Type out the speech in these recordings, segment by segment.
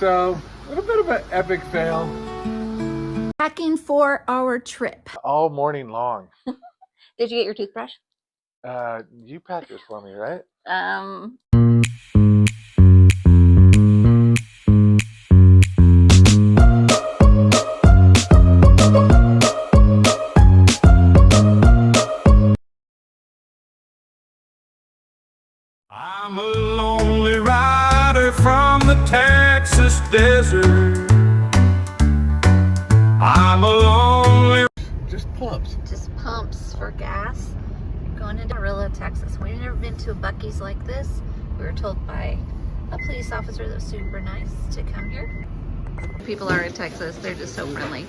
So, a little bit of an epic fail. Packing for our trip. All morning long. Did you get your toothbrush? You packed this for me, right? I'm a lonely rider from the Texas desert. I'm a lonely... Just pumps. Just pumps for gas. Going into Amarillo, Texas. We've never been to a Buc-ee's like this. We were told by a police officer that was super nice to come here. People are in Texas. They're just so friendly.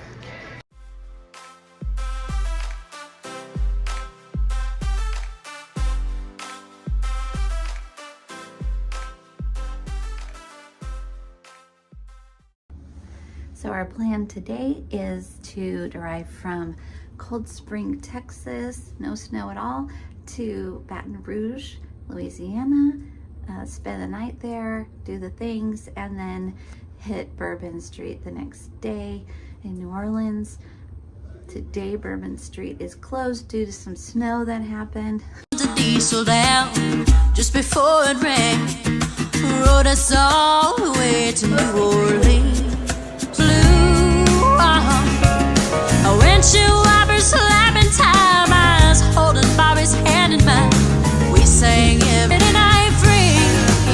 So our plan today is to drive from Cold Spring, Texas, no snow at all, to Baton Rouge, Louisiana, spend the night there, do the things, and then hit Bourbon Street the next day in New Orleans. Today, Bourbon Street is closed due to some snow that happened. The diesel down just before it rained, rode us all the way to New Orleans. Windshield wipers slapping time, I was holding Bobby's hand in mine. We sang every night free,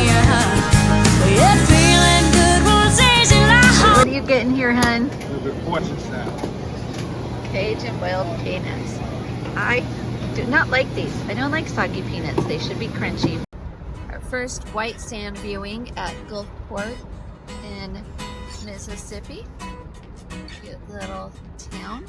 yeah, feeling good was easy like. What are you getting here, hun? A little bit portion salad. Cajun boiled peanuts. I do not like these. I don't like soggy peanuts. They should be crunchy. Our first white sand viewing at Gulfport in Mississippi. Cute little town.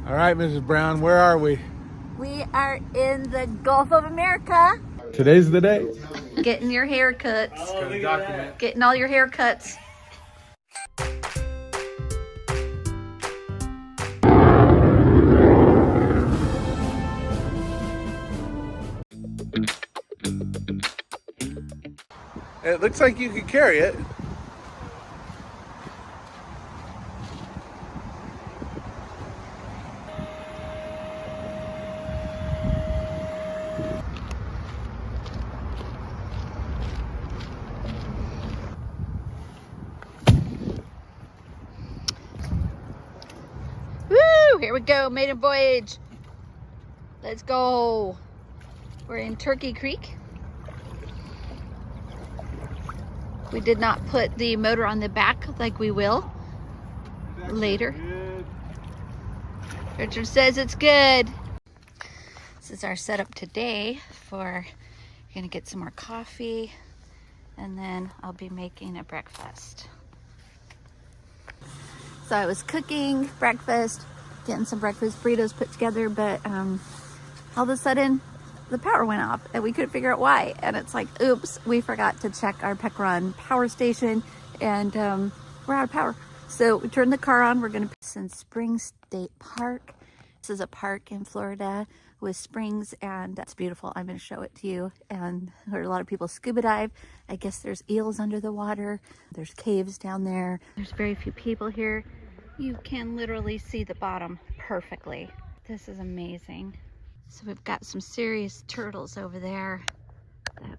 All right, Mrs. Brown, where are we? We are in the Gulf of America. Today's the day. Getting your haircuts. Getting all your haircuts. It looks like you could carry it. Here we go, maiden voyage. Let's go. We're in Turkey Creek. We did not put the motor on the back like we will later. Good. Richard says it's good. This is our setup today for, gonna get some more coffee, and then I'll be making a breakfast. So I was cooking breakfast, getting some breakfast burritos put together, but all of a sudden the power went off and we couldn't figure out why. And it's like, oops, we forgot to check our Peckron power station, and we're out of power. So we turned the car on. We're gonna be in Springs State Park. This is a park in Florida with springs, and it's beautiful. I'm gonna show it to you. And there are a lot of people scuba dive. I guess there's eels under the water. There's caves down there. There's very few people here. You can literally see the bottom perfectly. This is amazing. So we've got some serious turtles over there that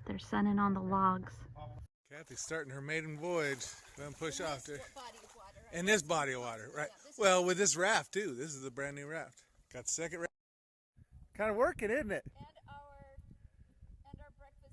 they're sunning on the logs. Kathy's starting her maiden voyage. Gonna push off to. In this body of water, right? Well, with this raft too. This is a brand new raft. Got the second raft. Kind of working, isn't it? And our breakfast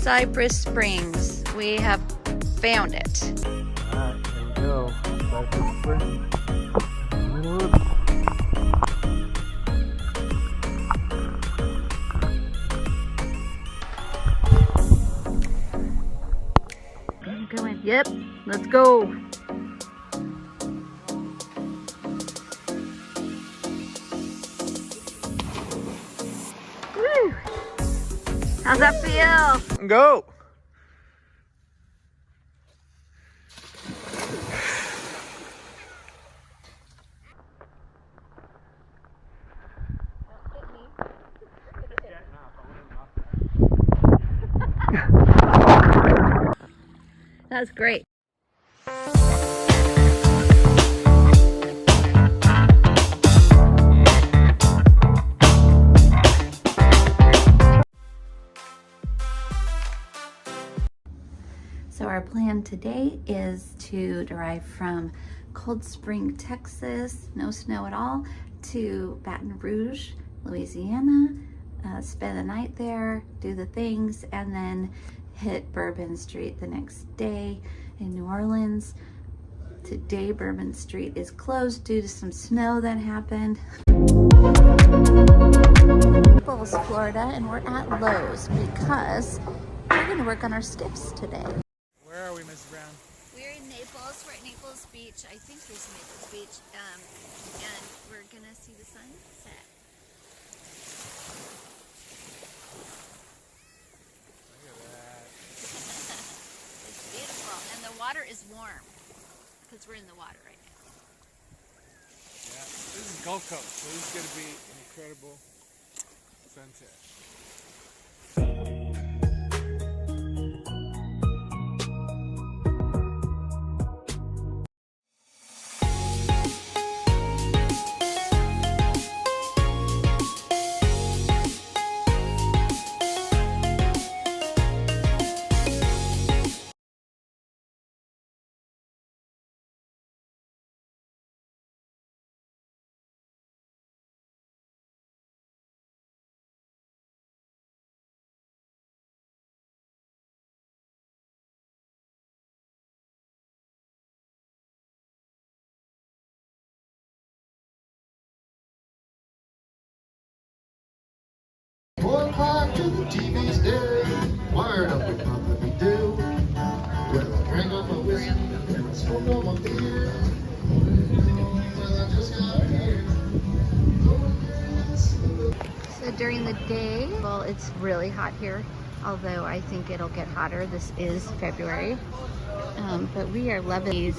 Cypress Springs. We have found it. Alright, here we go. Cypress Springs. Middle of the Let's go. Woo. How's that feel? Go. That's great. So our plan today is to drive from Cold Spring, Texas, no snow at all, to Baton Rouge, Louisiana, spend the night there, do the things, and then hit Bourbon Street the next day in New Orleans. Today Bourbon Street is closed due to some snow that happened. Naples, Florida, and we're at Lowe's because we're gonna work on our skiffs today. Where are we, Mrs. Brown? We're in Naples. We're at Naples Beach. I think there's Naples Beach. And we're gonna see the sunset. Look at that. It's beautiful. And the water is warm because we're in the water right now. Yeah, this is Gulf Coast, so this is going to be an incredible sunset. To the TV's dead, wired up with nothing to do. Well, I drank up my whiskey and I smoked on my beer. Well, I just got here. So during the day, well, it's really hot here, although I think it'll get hotter. This is February, but we are loving these.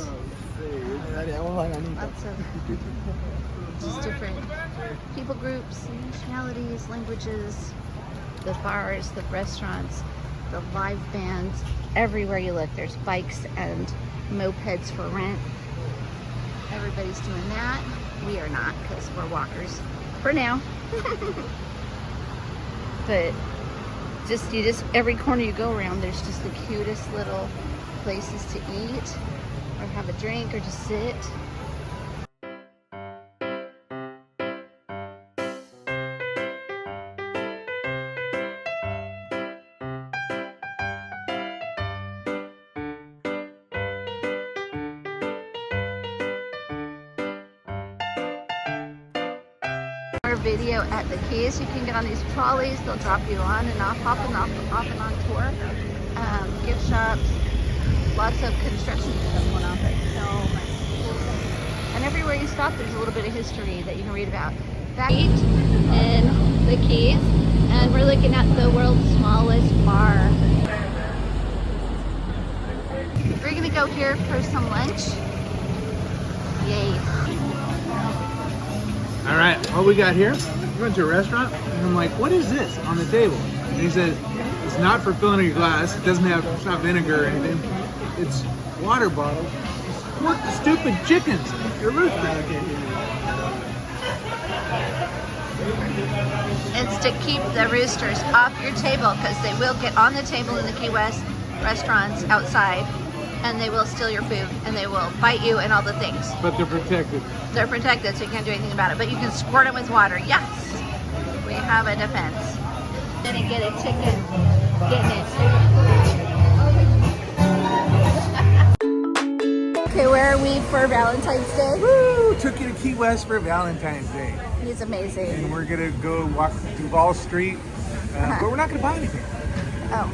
Lots of just different people groups, nationalities, languages, the bars, the restaurants, the live bands. Everywhere you look, there's bikes and mopeds for rent. Everybody's doing that. We are not, because we're walkers for now. But just every corner you go around, there's just the cutest little places to eat or have a drink or just sit. Video at the Keys. You can get on these trolleys. They'll drop you on and off, off and on tour. Gift shops, lots of construction stuff going on, but so much cool stuff. And everywhere you stop, there's a little bit of history that you can read about. Back in the Keys, and we're looking at the world's smallest bar. We're gonna go here for some lunch. Yay. All right, what we got here? We went to a restaurant, and I'm like, what is this on the table? And he said, it's not for filling your glass. It doesn't have, it's not vinegar or anything. It's water bottles. What the stupid chickens? Your rooster. It's to keep the roosters off your table because they will get on the table in the Key West restaurants outside and they will steal your food and they will bite you and all the things. But they're protected. They're protected, so you can't do anything about it. But you can squirt them with water. Yes, we have a defense. Didn't get a ticket. Getting it. Okay, where are we for Valentine's Day? Woo! Took you to Key West for Valentine's Day. He's amazing. And we're gonna go walk Duval Street, but we're not gonna buy anything. Oh.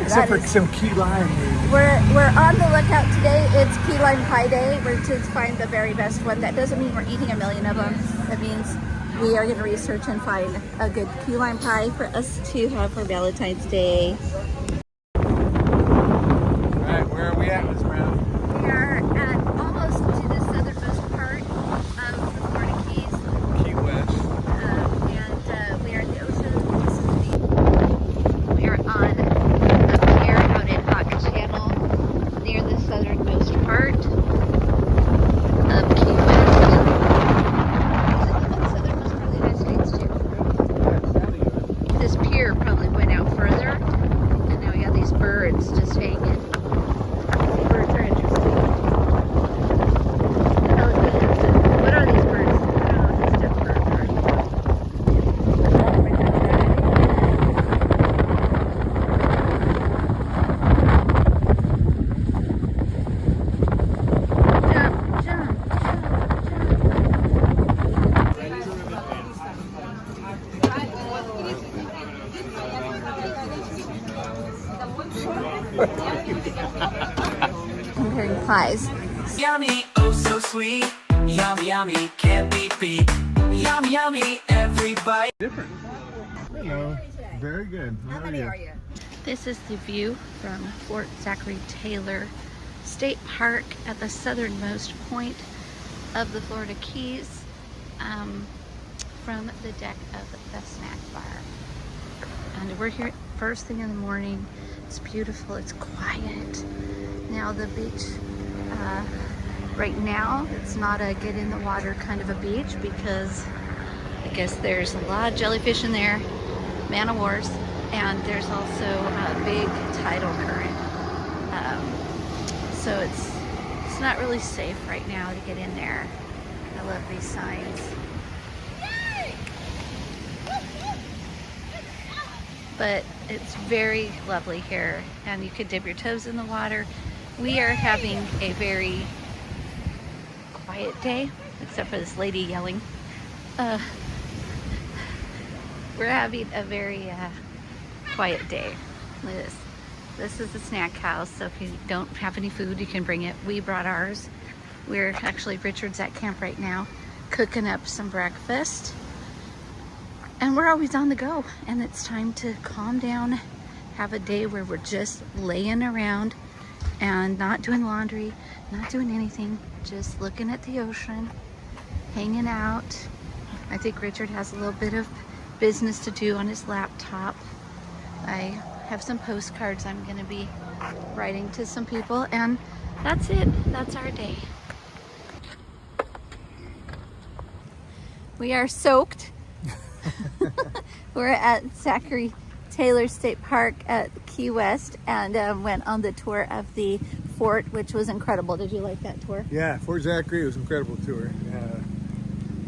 Except for That is- some key lime. We're on the lookout today. It's key lime pie day. We're to find the very best one. That doesn't mean we're eating a million of them. That means we are going to research and find a good key lime pie for us to have for Valentine's Day. Alright, where are we at, Miss Brown? We are at almost to the southernmost part of the Florida Keys. Key West. And we are in the ocean. We are on a pier out in Hawk Channel near the southernmost part of Key West. Is it the southernmost part of the United States too? This pier probably went out further, and now we got these birds just hanging. These birds are interesting. What are these birds? I don't know what these deaf birds are. Jump, jump, jump, I'm hearing pies. Yummy, oh so sweet. Yummy, yummy, can't be beat. Yummy, yummy, every bite. Different. Hello. Very good. How are you? This is the view from Fort Zachary Taylor State Park at the southernmost point of the Florida Keys, from the deck of the snack bar. And we're here first thing in the morning. It's beautiful, it's quiet. Now the beach, right now, it's not a get in the water kind of a beach because I guess there's a lot of jellyfish in there, man o' wars, and there's also a big tidal current. So it's not really safe right now to get in there. I love these signs. But it's very lovely here, and you could dip your toes in the water. We are having a very quiet day, except for this lady yelling. We're having a very quiet day. Look at this. This is the snack house, so if you don't have any food, you can bring it. We brought ours. We're actually, Richard's at camp right now, cooking up some breakfast. And we're always on the go, and it's time to calm down, have a day where we're just laying around and not doing laundry, not doing anything, just looking at the ocean, hanging out. I think Richard has a little bit of business to do on his laptop. I have some postcards I'm gonna be writing to some people, and that's it. That's our day. We are soaked. We're at Zachary Taylor State Park at Key West, and went on the tour of the fort, which was incredible. Did you like that tour? Yeah, Fort Zachary was an incredible tour.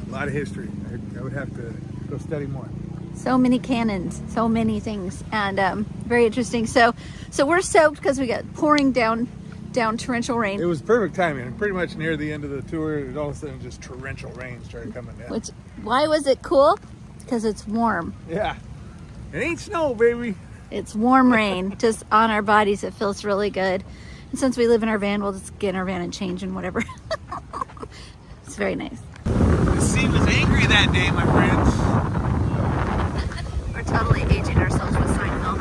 A lot of history. I would have to go study more. So many cannons, so many things, and very interesting. So we're soaked because we got pouring down torrential rain. It was perfect timing. Pretty much near the end of the tour, it all of a sudden just torrential rain started coming down. Why was it cool? Because it's warm. Yeah. It ain't snow, baby. It's warm rain just on our bodies. It feels really good. And since we live in our van, we'll just get in our van and change and whatever. It's very nice. The sea was angry that day, my friends. We're totally aging ourselves with Seinfeld.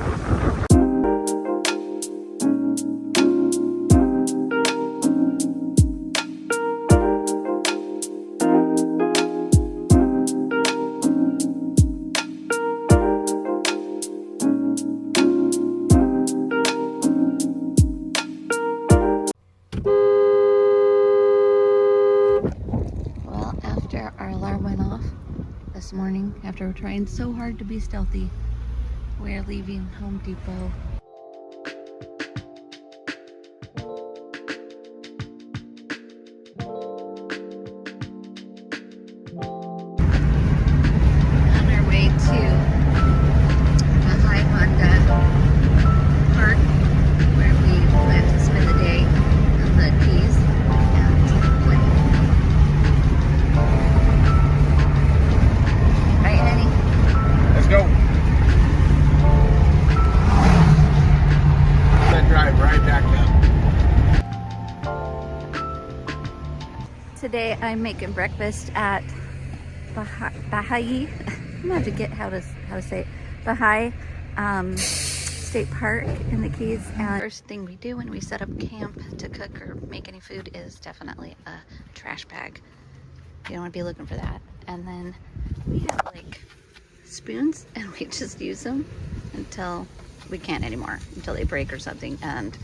Well, after our alarm went off this morning, after trying so hard to be stealthy, we're leaving Home Depot. On our way to the High Honda Park, where we plan to spend the day in the Keys. Right, honey? Let's go. Today I'm making breakfast at Baha'i. I'm gonna have to get how to say it. Baha'i State Park in the Keys. And first thing we do when we set up camp to cook or make any food is definitely a trash bag. You don't want to be looking for that. And then we have like spoons, and we just use them until we can't anymore, until they break or something. And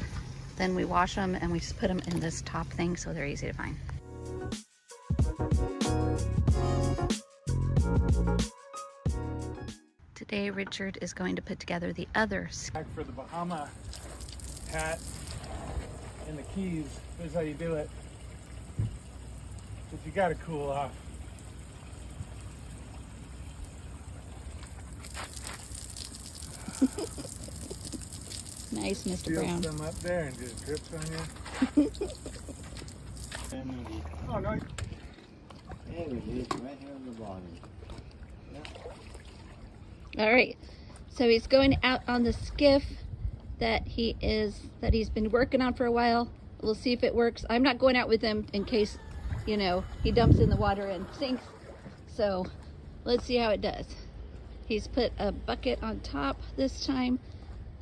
then we wash them and we just put them in this top thing so they're easy to find. Today Richard is going to put together the other Back for the Bahama hat in the Keys. Here's how you do it. If you gotta cool off. Nice, Mr. Feel Brown. some up there and just drips on you. Oh no. There it is, right here on the bottom. All right, so he's going out on the skiff that he's been working on for a while. We'll see if it works. I'm not going out with him in case, you know, he dumps in the water and sinks. So let's see how it does. He's put a bucket on top this time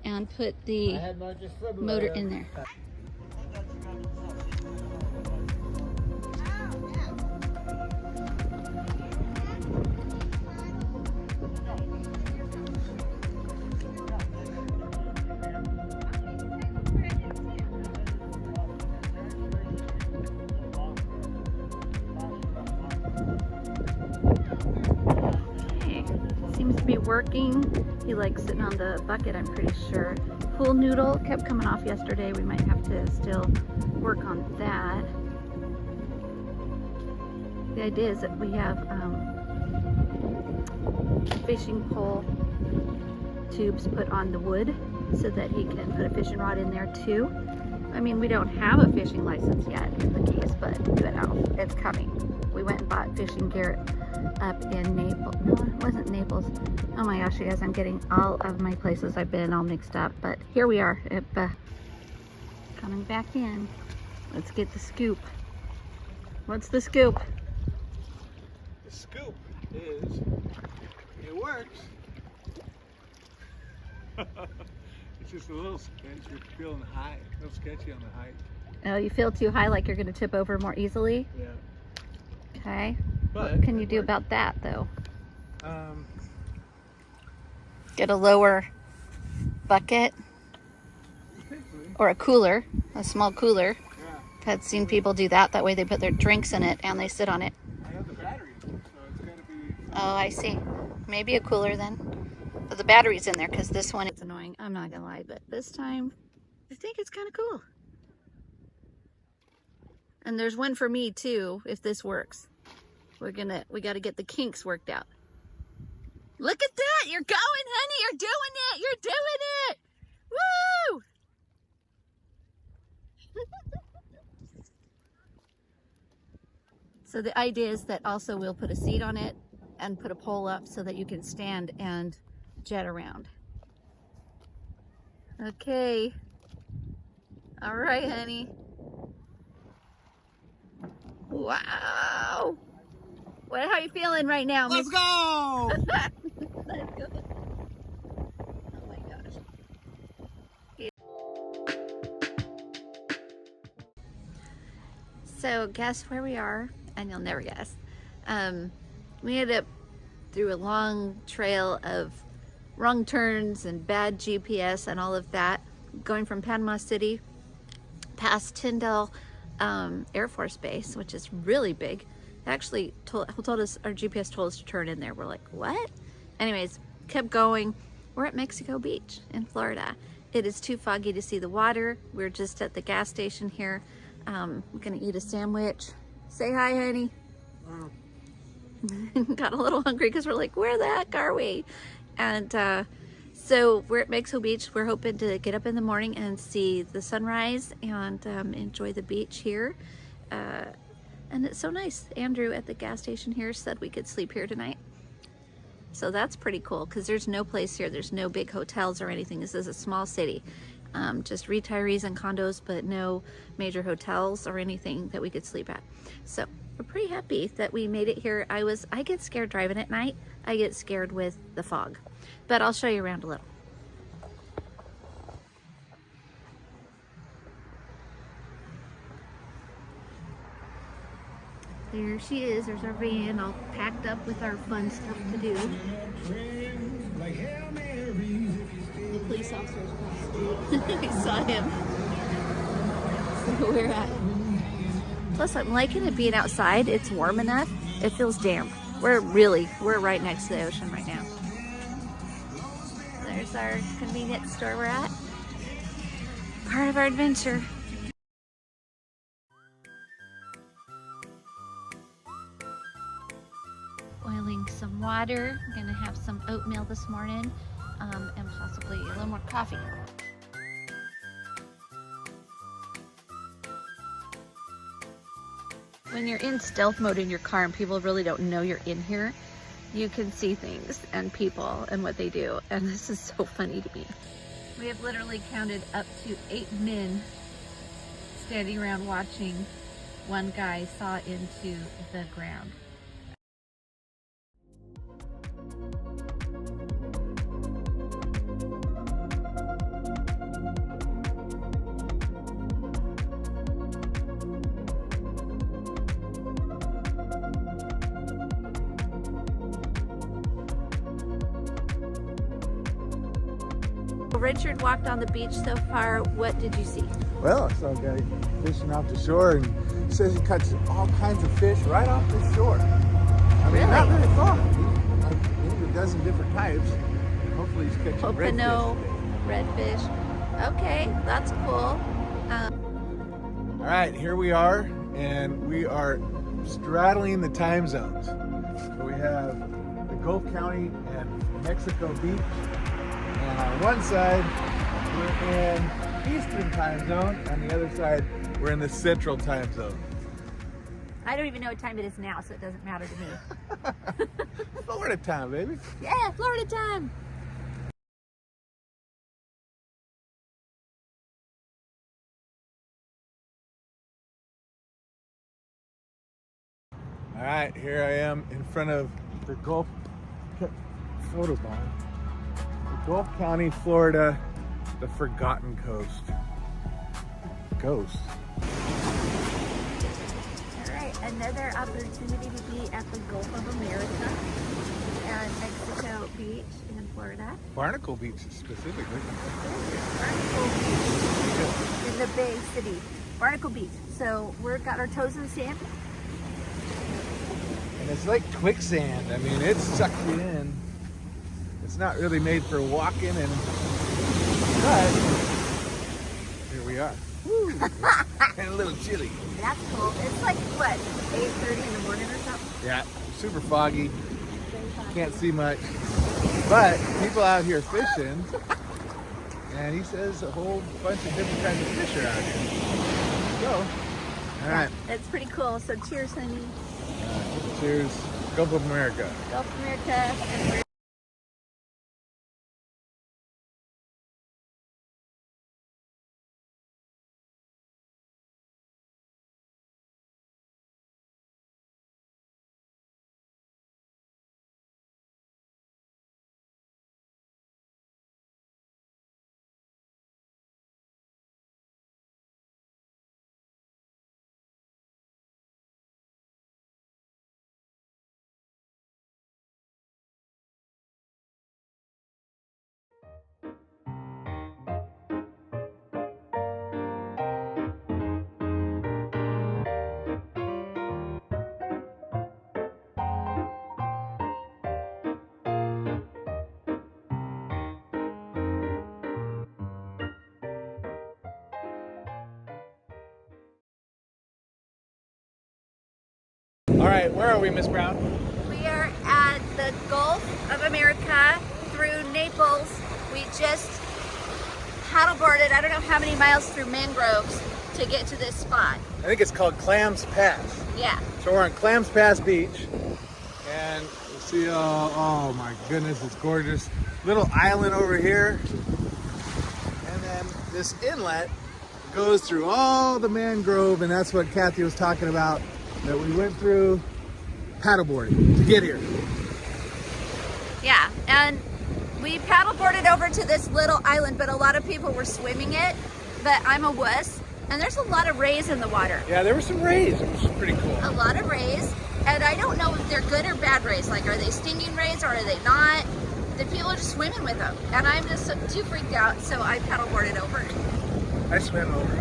and put the motor in there. Seems to be working. He likes sitting on the bucket, I'm pretty sure. Pool noodle kept coming off yesterday. We might have to still work on that. The idea is that we have fishing pole tubes put on the wood so that he can put a fishing rod in there too. I mean, we don't have a fishing license yet in the Keys, but you know, it's coming. We went and bought fishing gear up in Naples. No, it wasn't Naples. Oh my gosh, you guys, I'm getting all of my places I've been all mixed up. But here we are, coming back in. Let's get the scoop. What's the scoop? The scoop is, it works. It's just a little sketchy. You're feeling high, a little sketchy on the height. Oh, you feel too high, like you're going to tip over more easily? Yeah. Okay. But what can you do about that, though? Get a lower bucket or a cooler, a small cooler. Yeah. I've seen people do that. That way they put their drinks in it and they sit on it. I have the battery, so it's got to be... Oh, I see. Maybe a cooler then. But the battery's in there because this one is annoying. I'm not going to lie, but this time I think it's kind of cool. And there's one for me too, if this works. We got to get the kinks worked out. Look at that! You're going, honey! You're doing it! You're doing it! Woo! So the idea is that also we'll put a seat on it and put a pole up so that you can stand and jet around. Okay. All right, honey. Wow. How are you feeling right now? Let's go! Let's go. Oh my gosh. So guess where we are, and you'll never guess. We ended up through a long trail of wrong turns and bad GPS and all of that, going from Panama City past Tyndall Air Force Base, which is really big. Actually told us, our GPS told us to turn in there. We're like, what? Anyways, kept going. We're at Mexico Beach in Florida. It is too foggy to see the water. We're just at the gas station here. We're gonna eat a sandwich. Say hi, honey. Got a little hungry because we're like, where the heck are we? And so we're at Mexico Beach. We're hoping to get up in the morning and see the sunrise and enjoy the beach here. And it's so nice. Andrew at the gas station here said we could sleep here tonight. So that's pretty cool because there's no place here. There's no big hotels or anything. This is a small city. Just retirees and condos, but no major hotels or anything that we could sleep at. So we're pretty happy that we made it here. I get scared driving at night. I get scared with the fog, but I'll show you around a little. There she is. There's our van all packed up with our fun stuff to do. The police officer's across the street. We saw him. So we're at. Plus, I'm liking it being outside. It's warm enough. It feels damp. We're right next to the ocean right now. There's our convenience store we're at. Part of our adventure. Boiling some water. I'm gonna have some oatmeal this morning, and possibly a little more coffee. When you're in stealth mode in your car and people really don't know you're in here, you can see things and people and what they do, and this is so funny to me. We have literally counted up to 8 men standing around watching one guy saw into the ground. Richard walked on the beach so far. What did you see? Well, I saw a guy fishing off the shore and says he catches all kinds of fish right off the shore. I mean, not very far. Maybe a dozen different types. Hopefully he's catching Pocono, redfish. Okay, that's cool. All right, here we are, and we are straddling the time zones. So we have the Gulf County and Mexico Beach. And on one side, we're in Eastern time zone. On the other side, we're in the Central time zone. I don't even know what time it is now, so it doesn't matter to me. Florida time, baby. Yeah, Florida time. All right, here I am in front of the Gulf photo bomb. Gulf County, Florida, the Forgotten Coast. Ghost. All right, another opportunity to be at the Gulf of America and Mexico Beach in Florida. Barnacle Beach specifically. Barnacle Beach in the Bay City. Barnacle Beach. So we've got our toes in the sand. And it's like quicksand. I mean, it sucks you in. It's not really made for walking, but here we are. Woo. And a little chilly. That's cool. It's like, what, 8:30 in the morning or something? Yeah, super foggy. Can't see much. But people out here fishing, and he says a whole bunch of different kinds of fish are out here. So, all right. That's pretty cool. So cheers, honey. Cheers. Gulf of America. Gulf of America. And we're All right, where are we, Miss Brown? We are at the Gulf of America through Naples. We just paddleboarded, I don't know how many miles through mangroves to get to this spot. I think it's called Clams Pass. Yeah. So we're on Clams Pass Beach, and you see, oh my goodness, it's gorgeous. Little island over here, and then this inlet goes through all the mangrove, and that's what Kathy was talking about. that we went through paddleboarding to get here. Yeah, and we paddleboarded over to this little island, but a lot of people were swimming it, but I'm a wuss. And there's a lot of rays in the water. Yeah, there were some rays, which was pretty cool. A lot of rays, and I don't know if they're good or bad rays. Like, are they stinging rays or are they not? The people are just swimming with them, and I'm just too freaked out, so I paddleboarded over. I swam over.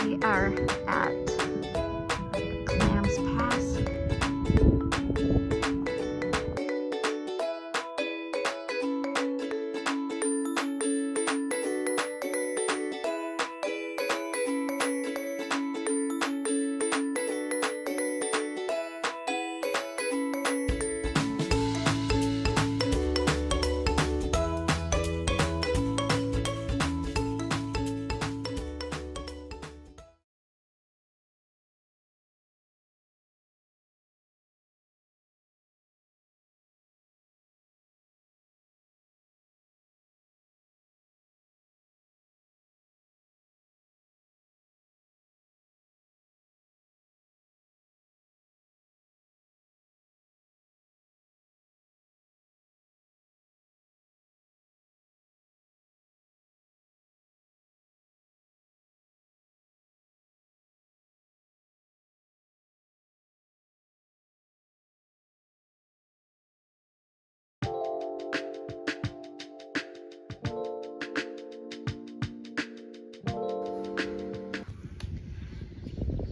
We are at Clams Pass.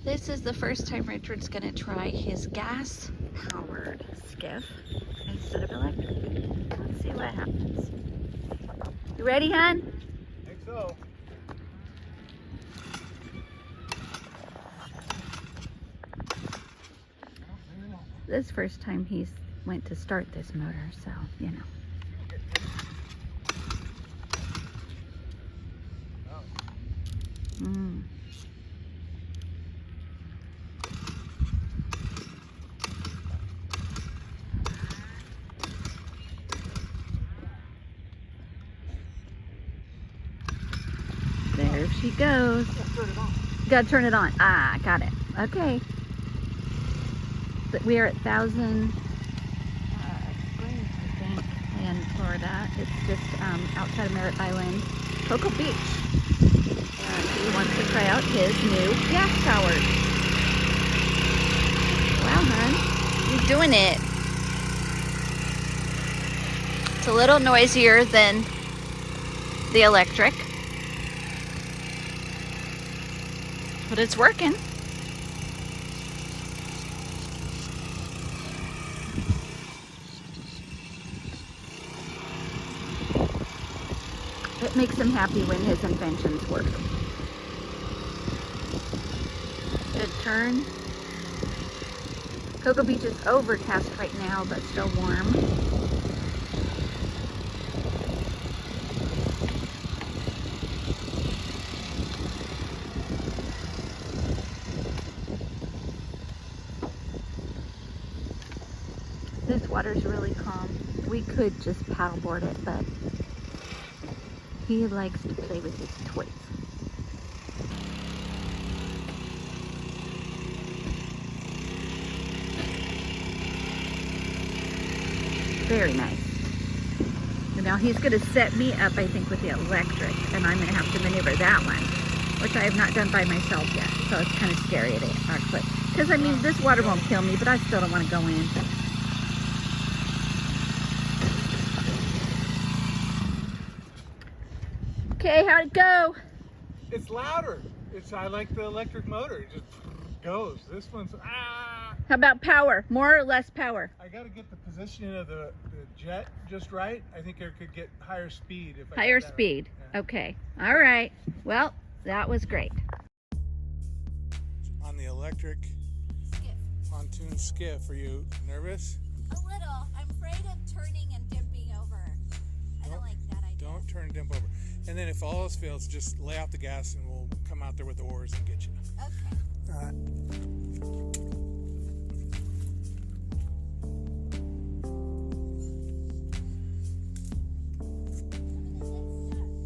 This is the first time Richard's gonna try his gas-powered skiff instead of electric. Let's see what happens. You ready, hon? I think so. This is the first time he's went to start this motor, so, you know. Mm. There she goes. You gotta turn it on. Ah, got it. Okay. But we are at 1,000 Springs, I think, in Florida. It's just outside of Merritt Island, Cocoa Beach. And he wants to try out his new gas-powered. Wow, hon. You're doing it. It's a little noisier than the electric, but it's working. It makes him happy when his inventions work. Good turn. Cocoa Beach is overcast right now, but still warm. This water's really calm. We could just paddleboard it, but he likes to play with his toys. Very nice. And now he's going to set me up, I think, with the electric, and I'm going to have to maneuver that one, which I have not done by myself yet. So it's kind of scary, actually. Because, I mean, this water won't kill me, but I still don't want to go in. Okay, how'd it go? It's louder. I like the electric motor. It just goes. This one's How about power? More or less power? I got to get the positioning of the jet just right. I think I could get higher speed if I Higher got that speed. right. Yeah. Okay. All right. Well, that was great. On the electric pontoon skiff, are you nervous? A little. I'm afraid of turning and dipping over. I don't like that idea. Don't turn and dimp over. And then if all else fails, just lay off the gas and we'll come out there with the oars and get you. Okay. All right.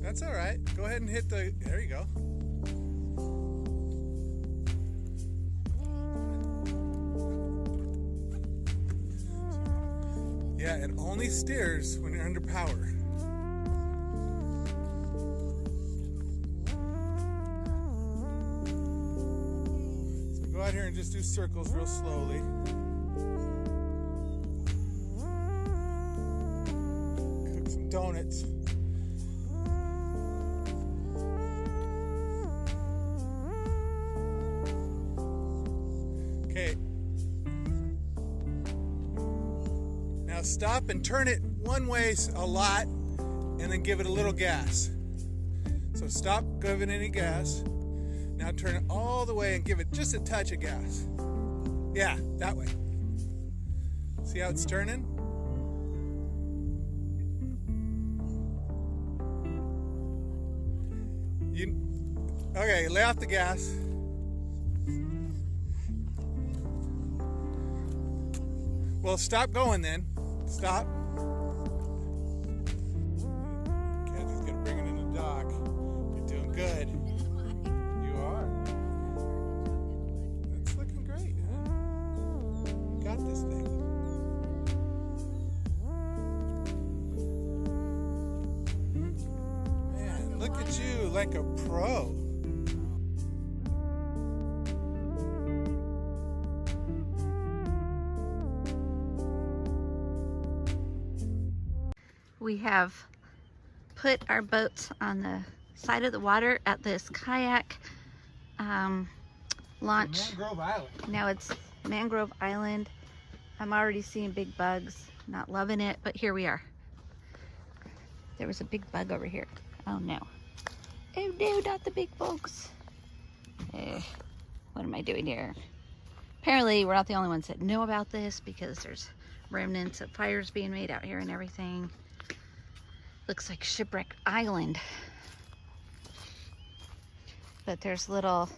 That's all right. Go ahead and hit the, there you go. that. It only steers when you're under power. So go out here and just do circles real slowly. Cook some donuts. Okay. Now stop and turn it one way a lot and then give it a little gas. So stop giving any gas. Now turn it all the way and give it just a touch of gas. Yeah, that way. See how it's turning? Okay, lay off the gas. Well, stop going then. Stop. Kathy's gonna bring it in the dock. You're doing good. You are. It's looking great, huh? You got this thing. Man, look at you like a pro. We have put our boats on the side of the water at this kayak launch. Mangrove Island. Now it's Mangrove Island. I'm already seeing big bugs. Not loving it, but here we are. There was a big bug over here. Oh no. Oh no, not the big bugs. What am I doing here? Apparently we're not the only ones that know about this because there's remnants of fires being made out here and everything. Looks like Shipwreck Island. But there's little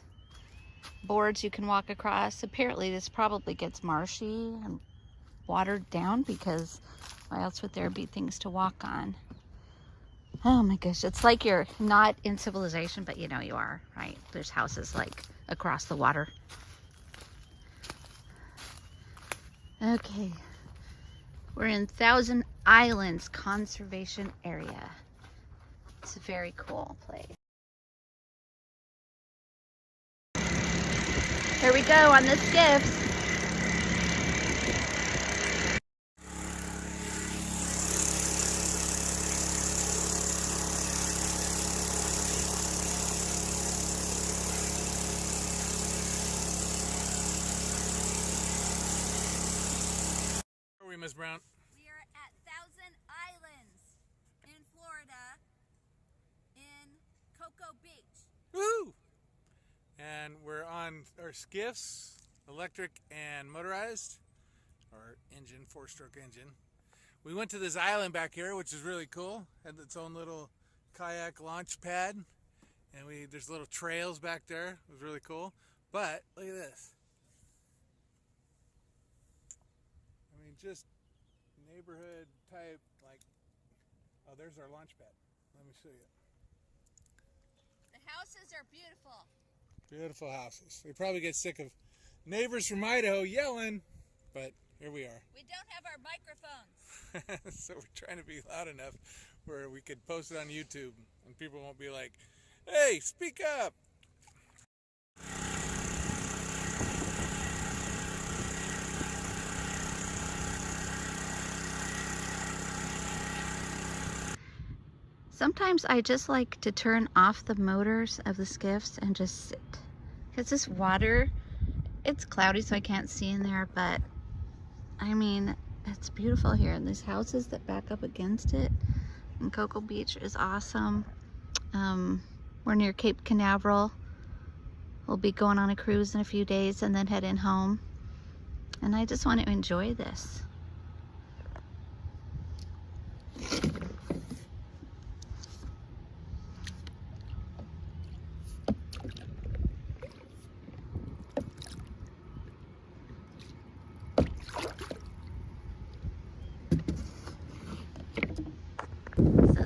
boards you can walk across. Apparently this probably gets marshy and watered down because why else would there be things to walk on? Oh my gosh, it's like you're not in civilization, but you know you are, right? There's houses like across the water. Okay. We're in Thousand Islands Conservation Area. It's a very cool place. Here we go on the skiffs. Where are we, Miss Brown? We are at Thousand Islands in Florida in Cocoa Beach. Woo! And we're on our skiffs, electric and motorized, or engine, 4-stroke engine. We went to this island back here, which is really cool. Had its own little kayak launch pad, and there's little trails back there. It was really cool. But look at this. I mean, just neighborhood type, like, oh, there's our launch pad. Let me show you. The houses are beautiful. Beautiful houses. We probably get sick of neighbors from Idaho yelling, but here we are. We don't have our microphones. So we're trying to be loud enough where we could post it on YouTube and people won't be like, hey, speak up. Sometimes I just like to turn off the motors of the skiffs and just sit. Because this water, it's cloudy so I can't see in there, but I mean, it's beautiful here. And these houses that back up against it and Cocoa Beach is awesome. We're near Cape Canaveral. We'll be going on a cruise in a few days and then heading home. And I just want to enjoy this.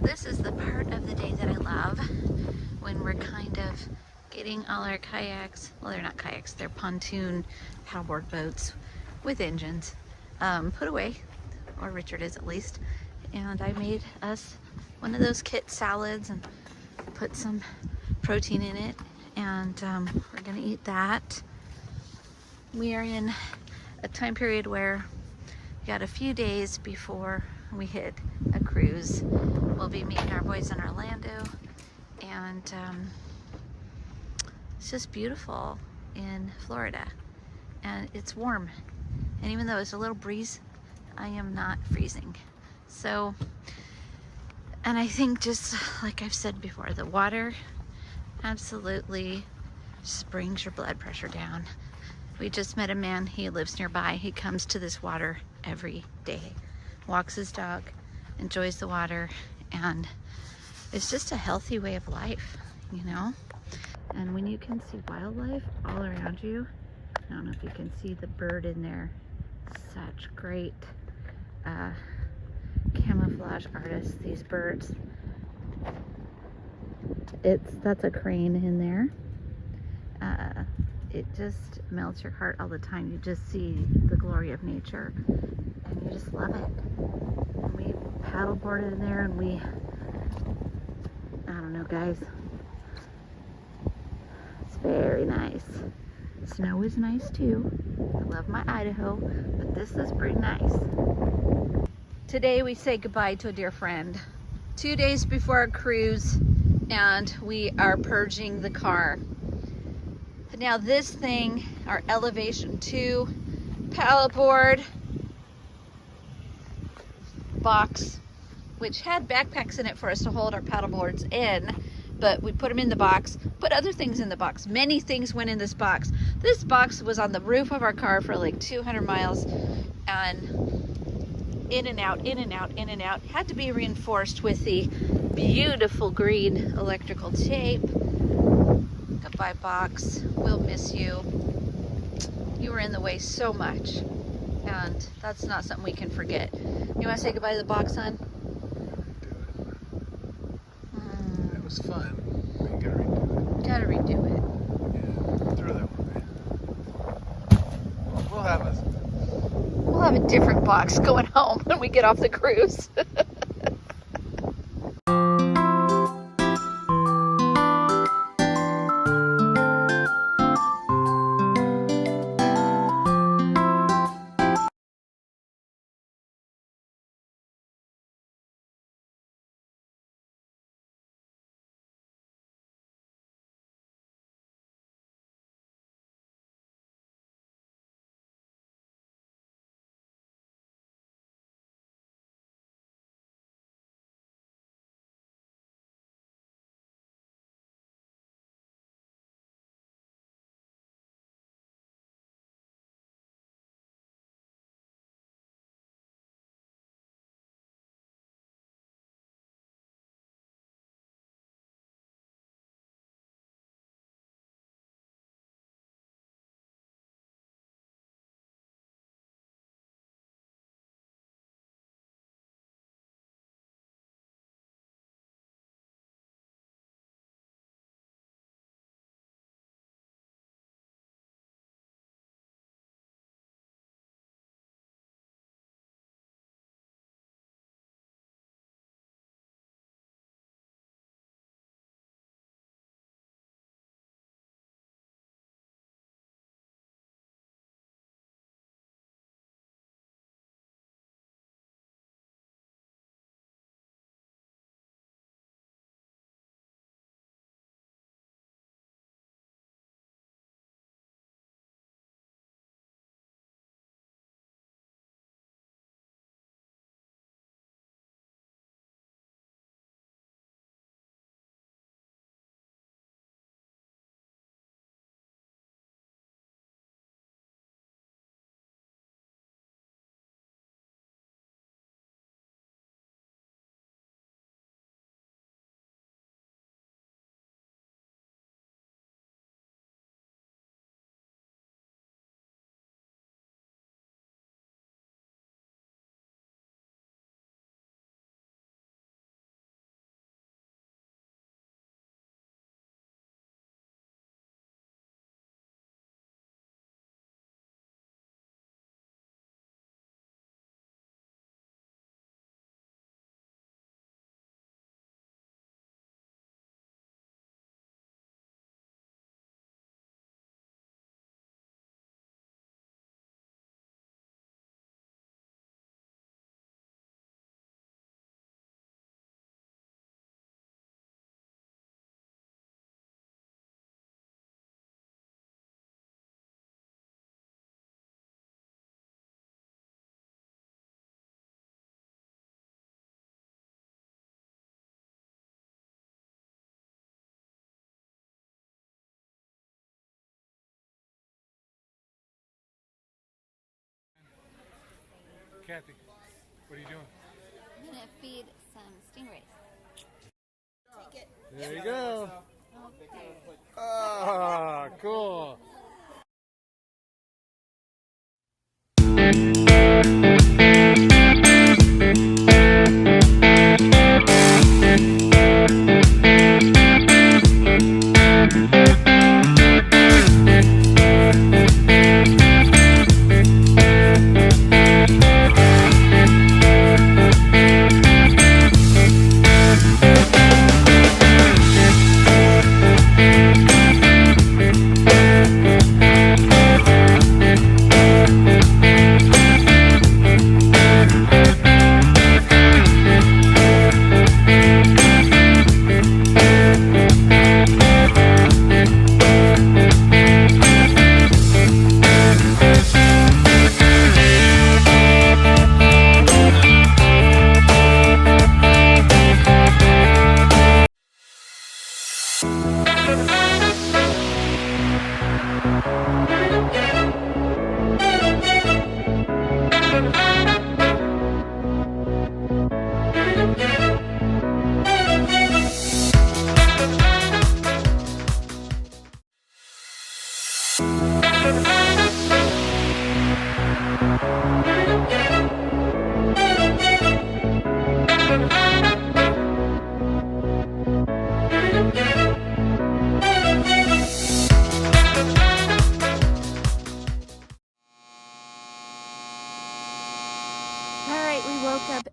This is the part of the day that I love, when we're kind of getting all our kayaks, well, they're not kayaks, they're pontoon paddleboard boats with engines, put away. or Richard is at least. And I made us one of those kit salads and put some protein in it, and we're gonna eat that. We are in a time period where we got a few days before we hit a cruise. We'll be meeting our boys in Orlando, and it's just beautiful in Florida, and it's warm, and even though it's a little breeze, I am not freezing. So, and I think, just like I've said before, the water absolutely just brings your blood pressure down. We just met a man, he lives nearby. He comes to this water every day, walks his dog, enjoys the water, and it's just a healthy way of life, you know? And when you can see wildlife all around you, I don't know if you can see the bird in there, such great camouflage artists, these birds. That's a crane in there. It just melts your heart all the time. You just see the glory of nature, and you just love it. And we paddleboarded in there, and I don't know, guys. It's very nice. Snow is nice too. I love my Idaho, but this is pretty nice. Today we say goodbye to a dear friend. 2 days before our cruise, and we are purging the car. Now this thing, our Elevation 2 paddleboard box, which had backpacks in it for us to hold our paddleboards in, but we put them in the box, put other things in the box. Many things went in this box. This box was on the roof of our car for like 200 miles, and in and out, in and out, in and out. Had to be reinforced with the beautiful green electrical tape. Goodbye box, we'll miss you. You were in the way so much, and that's not something we can forget. You want to say goodbye to the box, son? It was fun. We gotta redo Gotta redo it. it. Yeah, throw that one away. We'll have a different box going home when we get off the cruise. Kathy, what are you doing? I'm gonna feed some stingrays. There you go. Ah, cool.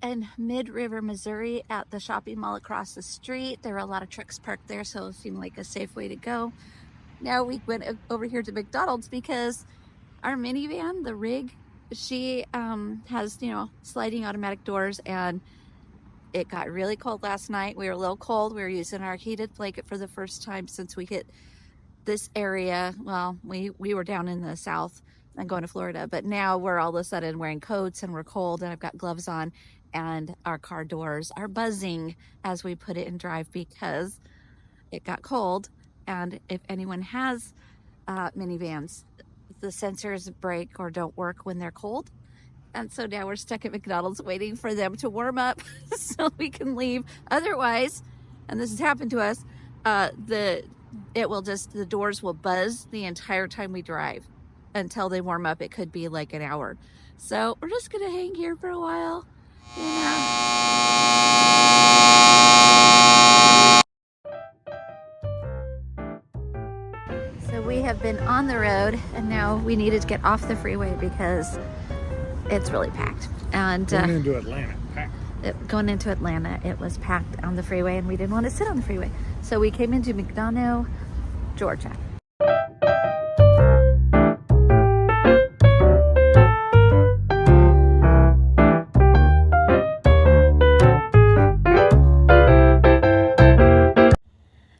In Mid-River, Missouri at the shopping mall across the street. There were a lot of trucks parked there, so it seemed like a safe way to go. Now we went over here to McDonald's because our minivan, the rig, she has, you know, sliding automatic doors, and it got really cold last night. We were a little cold. We were using our heated blanket for the first time since we hit this area. Well, we were down in the south and going to Florida, but now we're all of a sudden wearing coats and we're cold, and I've got gloves on, and our car doors are buzzing as we put it in drive because it got cold. And if anyone has minivans, the sensors break or don't work when they're cold. And so now we're stuck at McDonald's waiting for them to warm up so we can leave. Otherwise, and this has happened to us, the doors will buzz the entire time we drive until they warm up. It could be like an hour. So we're just gonna hang here for a while. So we have been on the road, and now we needed to get off the freeway because it's really packed. And going into Atlanta, packed. Going into Atlanta, it was packed on the freeway, and we didn't want to sit on the freeway. So we came into McDonough, Georgia.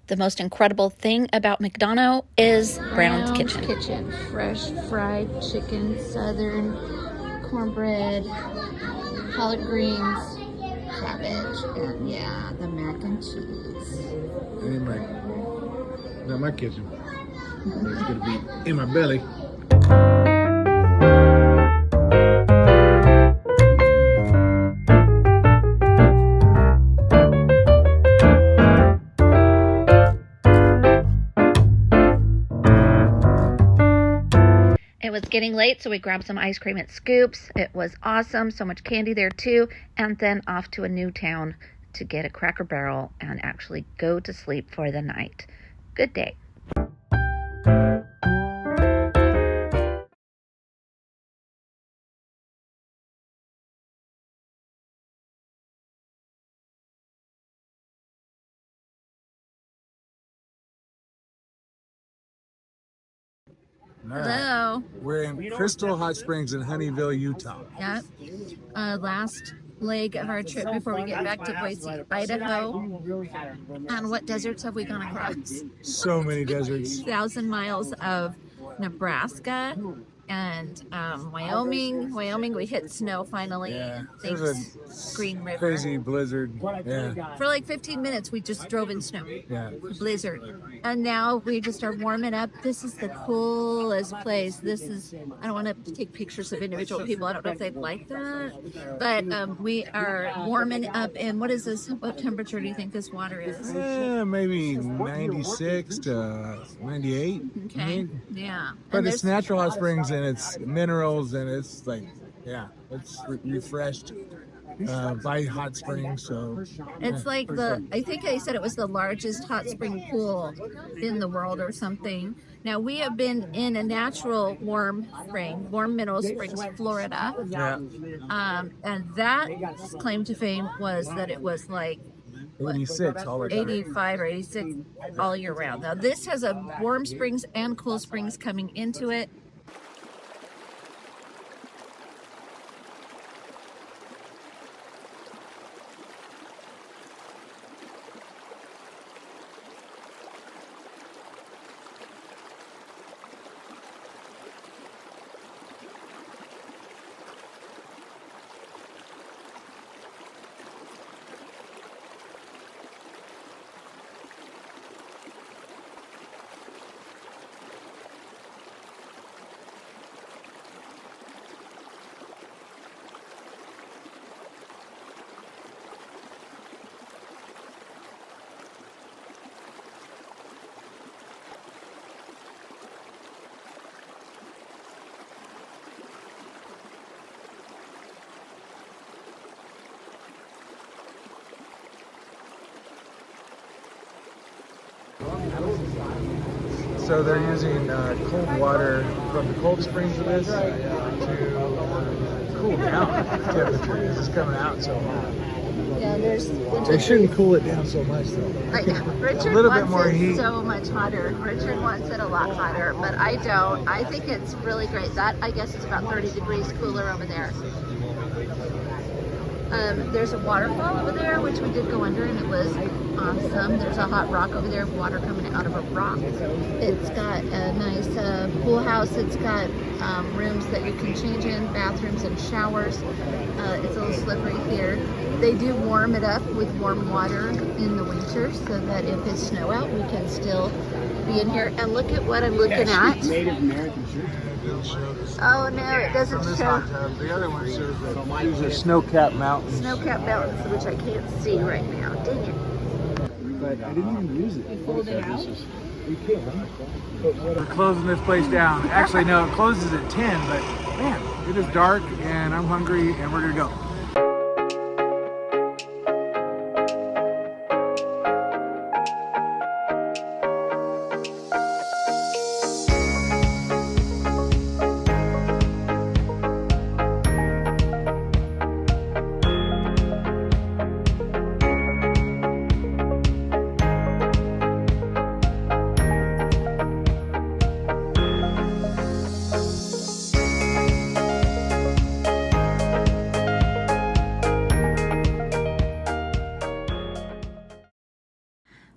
The most incredible thing about McDonough is Brown's Kitchen. Fresh fried chicken, southern cornbread, collard greens, cabbage, and yeah, the mac and cheese. Not my kitchen. It's gonna be in my belly. It was getting late, so we grabbed some ice cream at Scoops. It was awesome. So much candy there too. And then off to a new town to get a Cracker Barrel and actually go to sleep for the night. Good day. Hello. We're in Crystal Hot Springs in Honeyville, Utah. Yeah. Last leg of our trip before we get back to Boise, Idaho. And what deserts have we gone across? So many deserts. 1,000 miles of Nebraska, And Wyoming, we hit snow finally. Yeah, Thanks, there's Green River. crazy blizzard. Yeah, For like 15 minutes, we just drove in snow. yeah. Blizzard. And now we just are warming up. This is the coolest place. This is, I don't want to take pictures of individual people. I don't know if they'd like that. But we are warming up. And what is this? What temperature do you think this water is? Maybe 96 to 98. Okay. Yeah. But And it's there's- natural hot springs and it's minerals and it's like, yeah, it's refreshed by hot springs. So It's like I think they said it was the largest hot spring pool in the world or something. Now we have been in a natural warm mineral springs, Florida. yeah, And that claim to fame was that it was like 86 all the time. 85 or 86 all year round. Now this has a warm springs and cool springs coming into it. So they're using cold water from the cold springs of this to cool down the temperature. This is coming out so hot. Yeah, there's They shouldn't cool it down so much though. Richard little wants bit more it heat. so much hotter. Richard wants it a lot hotter, but I don't. I think it's really great. That, I guess, is about 30 degrees cooler over there. There's a waterfall over there, which we did go under, and it was awesome. There's a hot rock over there, water coming out of a rock. It's got a nice pool house. It's got rooms that you can change in, bathrooms and showers. It's a little slippery here. They do warm it up with warm water in the winter so that if it's snow out, we can still be in here. And look at what I'm looking at. Native American shirt. Oh no, it doesn't From this show. hot tub. The other one shows that these are snow-capped mountains. Snow-capped mountains, which I can't see right now. Dang it. But I didn't even use it. You pulled it out? You can't. We're closing this place down. Actually, no, it closes at 10, but man, it is dark and I'm hungry and we're gonna go.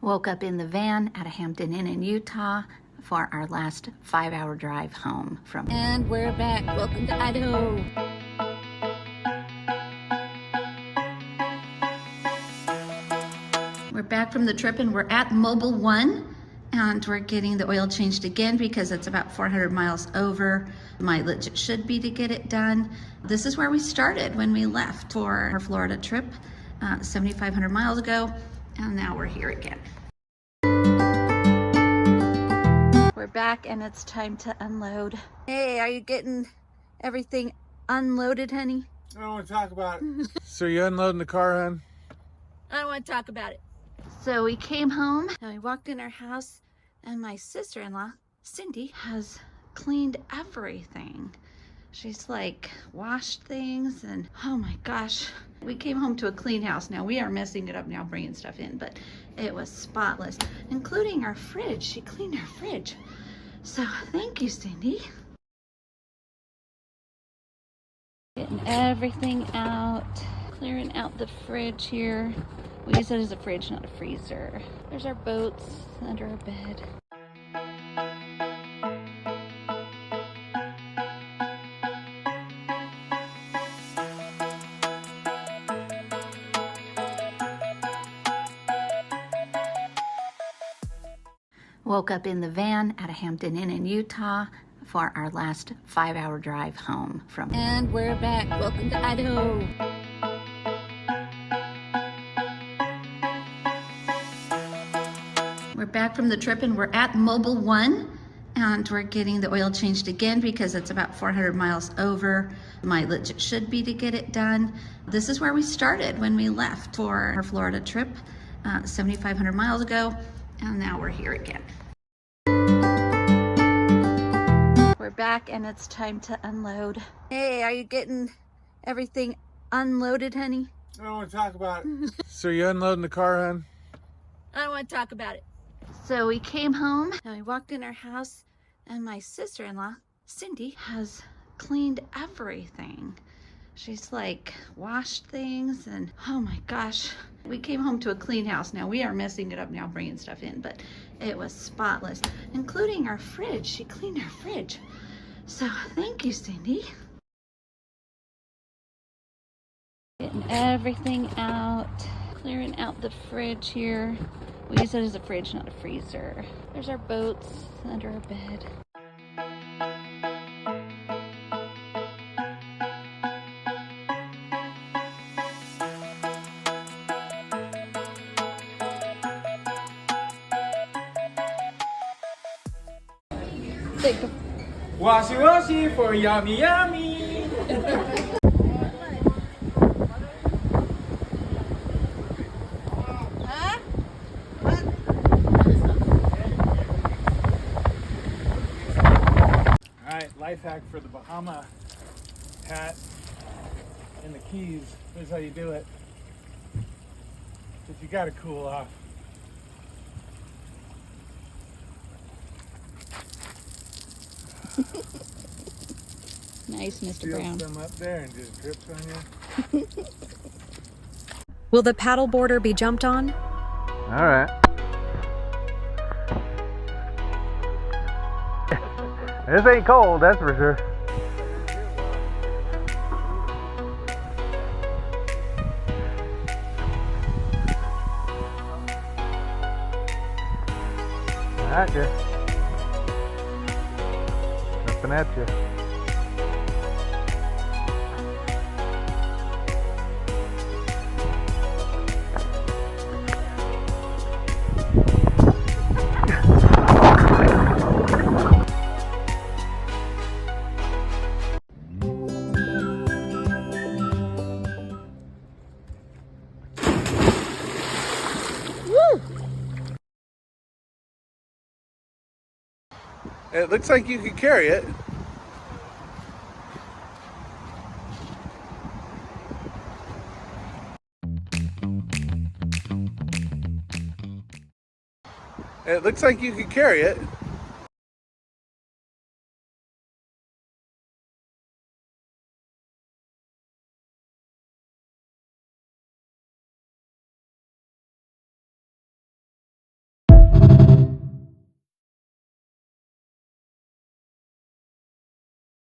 Woke up in the van at a Hampton Inn in Utah for our last 5-hour drive home from. And we're back. Welcome to Idaho. We're back from the trip and we're at Mobile One and we're getting the oil changed again because it's about 400 miles over mileage it should be to get it done. This is where we started when we left for our Florida trip 7,500 miles ago, and now we're here again. We're back and it's time to unload. Hey, are you getting everything unloaded, honey? I don't want to talk about it. So you unloading the car, hon? I don't want to talk about it. So we came home and we walked in our house and my sister-in-law, Cindy, has cleaned everything. She's like washed things and oh my gosh. We came home to a clean house. Now we are messing it up now, bringing stuff in, but it was spotless, including our fridge. She cleaned our fridge. So thank you, Cindy. Getting everything out, clearing out the fridge here. We use it as a fridge, not a freezer. There's our boats under our bed. Woke up in the van at a Hampton Inn in Utah for our last 5-hour drive home from. And we're back. Welcome to Idaho. We're back from the trip and we're at Mobile One and we're getting the oil changed again because it's about 400 miles over mileage it should be to get it done. This is where we started when we left for our Florida trip 7,500 miles ago, and now we're here again. We're back and it's time to unload. Hey, are you getting everything unloaded, honey? I don't want to talk about it. So you unloading the car, hon? I don't want to talk about it. So we came home and we walked in our house and my sister-in-law, Cindy, has cleaned everything. She's like washed things and oh my gosh. We came home to a clean house. Now we are messing it up now, bringing stuff in, but it was spotless, including our fridge. She cleaned our fridge. So thank you, Cindy. Getting everything out, clearing out the fridge here. We use it as a fridge, not a freezer. There's our boats under our bed. Washi washi for yummy yummy. Alright, life hack for the Bahama hat in the Keys. Here's how you do it. If you gotta cool off. Nice, Mr. Seal Brown. some up there and just drips on you. Will the paddleboarder be jumped on? Alright. This ain't cold, that's for sure. Alright, dear. Nothing at you. It looks like you could carry it. It looks like you could carry it.